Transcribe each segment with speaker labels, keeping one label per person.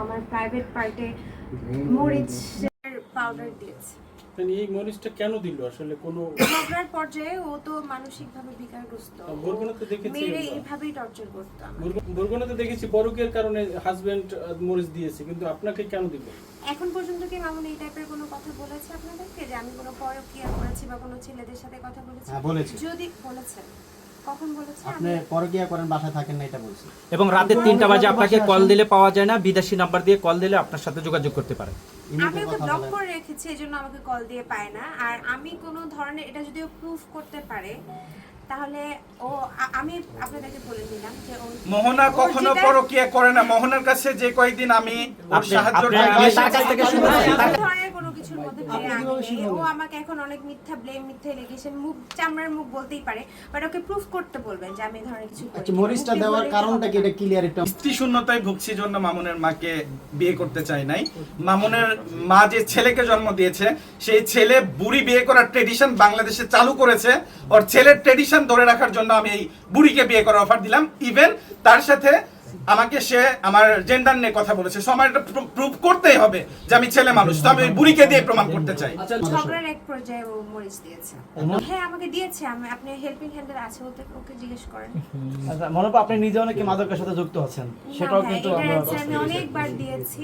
Speaker 1: আমার প্রাইভেট পার্টে মরিচের পাউডার দিয়েছে।
Speaker 2: মানে এই মরিচটা কেন দিল আসলে কোনো
Speaker 1: ঝগড়ার পর্যায়ে ও তো মানসিকভাবে বিকারগ্রস্ত,
Speaker 2: বরগুনাতে দেখেছি
Speaker 1: মেরে এইভাবেই টর্চার করতো।
Speaker 2: বরগুনাতে দেখেছি পরকীয়ার কারণে হাজবেন্ড মরিচ দিয়েছে, কিন্তু আপনাকে কেন দিল?
Speaker 1: এখন পর্যন্ত কি মামুন এই টাইপের কোনো কথা বলেছে আপনাদেরকে যে আমি কোনো পরকীয়া করেছি বা কোনো ছেলেদের সাথে কথা বলেছি?
Speaker 3: হ্যাঁ বলেছে।
Speaker 1: যদি বলেছেন কখন বলেছে?
Speaker 3: আপনি পরকীয়া করেন, বাসায় থাকেন না, এটা বলছি।
Speaker 4: এবং রাতে 3টা বাজে আপনাকে কল দিলে পাওয়া যায় না, বিদেশি নাম্বার দিয়ে কল দিলে আপনার সাথে যোগাযোগ করতে পারে।
Speaker 1: আমি ওকে ব্লক করে রেখেছি, এজন্য আমাকে কল দিয়ে পায় না। আর আমি কোনো ধরনের এটা যদি প্রুফ করতে পারে তাহলে ও আমি আপনাদেরকে বলে দিলাম যে
Speaker 5: মোহনা কখনো পরকীয়া করে না। মোহনার কাছে যে কয়েকদিন আমি ওর সাহায্য
Speaker 1: ধরনের কোনো কিছুর মধ্যে ও আমাকে এখন অনেক মিথ্যা ব্লেম, মিথ্যা এলিগেশন, মুখ চামড়ার মুখ বলতেই পারে, বাট ওকে প্রুফ করতে বলবেন যে আমি এই ধরনের কিছু করি।
Speaker 3: আচ্ছা, মরিচটা দেওয়ার কারণটা কি এটা ক্লিয়ার একটু?
Speaker 5: স্ত্রী শূন্যতায় ভুগছি জন্য মামুনের মাকে বিয়ে করতে চাই নাই। মামুনের মা যে ছেলেকে জন্ম দিয়েছে, সেই ছেলে বুড়ি বিয়ে করার ট্রেডিশন বাংলাদেশে চালু করেছে। ওর ছেলের ট্রেডিশন ধরে রাখার জন্য আমি এই বুড়িকে বিয়ে করার অফার দিলাম। ইভেন তার সাথে আমাকে সে আমার জেন্ডার নিয়ে কথা বলেছে। সো আমার এটা প্রুভ করতেই হবে যে আমি ছেলে মানুষ, তো আমি ওই বুড়িকে দিয়ে প্রমাণ করতে চাই।
Speaker 1: ঝগড়ার এক পর্যায়ে ও মরিচ দিয়েছে। হ্যাঁ আমাকে দিয়েছে। আপনি হেল্পিং হ্যান্ডের আছে ওকে জিজ্ঞেস করেন।
Speaker 6: আচ্ছা, মনে হয় আপনি নিজে অনেক মাদকের সাথে যুক্ত আছেন, সেটাও কিন্তু
Speaker 1: আমি অনেকবার দিয়েছি।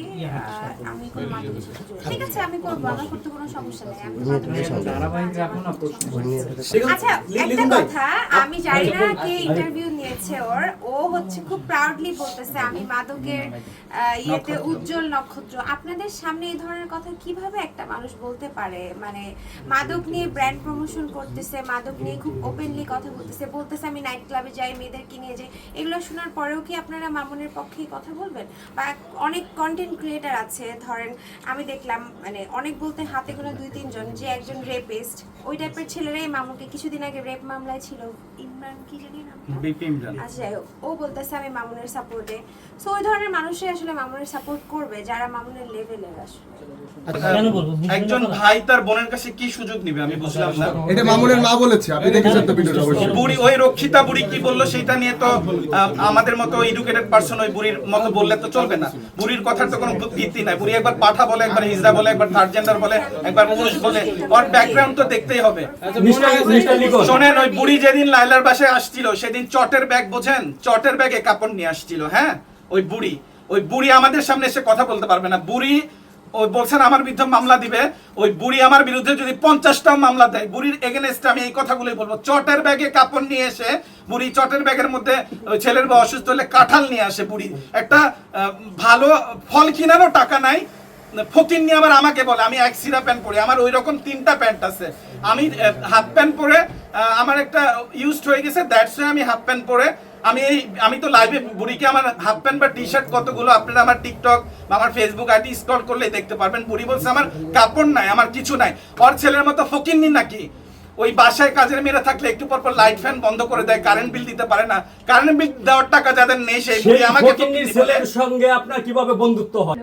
Speaker 1: আমি কোন মাদকের সাথে যুক্ত। ঠিক আছে, আমি করব, আমার করতে কোনো সমস্যা নেই। আমি আচ্ছা, একটা কথা, আমি জানি না কে ইন্টারভিউ নিয়েছে ওর, ও হচ্ছে খুব প্রাউডলি বলতেছে আমি মাদকের ইয়েতে উজ্জ্বল নক্ষত্র। আপনাদের সামনে এই ধরনের কথা কিভাবে একটা মানুষ বলতে পারে? মানে মাদক নিয়ে ব্র্যান্ড প্রমোশন করতেছে, মাদক নিয়ে খুব ওপেনলি কথা বলতেছে আমি নাইট ক্লাবে যাই, মেয়েদেরকে নিয়ে যাই। এগুলো শোনার পরেও কি আপনারা মামুনের পক্ষে কথা বলবেন? বা অনেক কন্টেন্ট ক্রিয়েটার আছে, ধরেন আমি দেখলাম মানে অনেক বলতে হাতে গোনা 2-3 জন, যে একজন রেপিস্ট, ওই টাইপের ছেলেরাই মামুকে কিছুদিন আগে রেপ মামলায় ছিল, ইমরান কি জানি নামটা, আচ্ছা যাই হোক, ও বলতেছে আমি মামুনের সাপোর্টে। সো ওই ধরনের মানুষই আসলে মামুনের সাপোর্ট করবে যারা মামুনের লেভেলের। আসলে
Speaker 5: একজন ভাই তার বোনের কাছে কি সুযোগ নিবে আমি বুঝলাম না।
Speaker 7: এটা মামুনের মা বলেছে, আপনি দেখেছেন তো ভিডিওটা অবশ্যই।
Speaker 5: বুড়ি ওই রক্ষিতা বুড়ি কি বললো সেটা নিয়ে তো আমাদের মতো এডুকেটেড পারসন ওই বুড়ির মতো বললে তো চলবে না। বুড়ির কথার তো কোনো ভিত্তি নাই। বুড়ি একবার পাঠা বলে, একবার হিজড়া বলে, একবার থার্ড জেন্ডার বলে, একবার পুরুষ বলে, ওর ব্যাকগ্রাউন্ড তো দেখতেই হবে। শোনেন, ওই বুড়ি যেদিন লাইলার বাসায় আসছিল সেদিন চটের ব্যাগ, বোঝেন, চটের ব্যাগে কাপড় নিয়ে আসছিল। হ্যাঁ, ওই বুড়ি আমাদের সামনে এসে কথা বলতে পারবে না। বুড়ি ওই বলছেন আমার বিরুদ্ধে মামলা দিবে, ওই বুড়ি আমার বিরুদ্ধে যদি 50টাও মামলা দেয়, বুড়ির এগেনস্টে আমি এই কথাগুলোই বলবো। চটের ব্যাগে কাপড় নিয়ে এসে বুড়ি চটের ব্যাগের মধ্যে ওই ছেলের বউ অসুস্থ হলে কাঁঠাল নিয়ে আসে বুড়ি। একটা ভালো ফল কিনারও টাকা নাই, ফকির নিয়ে আবার আমাকে বলে আমি এক সিরা প্যান্ট পরি। আমার ওই রকম 3টা প্যান্ট আছে, আমি হাফ প্যান্ট পরে আমার একটা ইউজড হয়ে গেছে, দ্যাটস ওয়াই আমি হাফ প্যান্ট পরে আমি তো লাইভে বুড়িকে আমার হাফ প্যান্ট বা টি শার্ট কতগুলো আপনারা আমার টিকটক বা আমার ফেসবুক আইডি স্ক্রল করলে দেখতে পারবেন। বুড়ি বলছে আমার কাপড় নাই, আমার কিছু নাই। ওর ছেলের মতো ফকিরনি নাকি? ওই বাসায় কাজের মেয়েরা থাকলে একটু পর পর লাইট ফ্যান বন্ধ করে দেয়, কারেন্ট বিল দিতে পারে না। কারেন্ট বিল দেওয়ার টাকা যাদের নেই সেই বুড়ি আমাকে
Speaker 8: সঙ্গে আপনার কিভাবে বন্ধুত্ব হয়?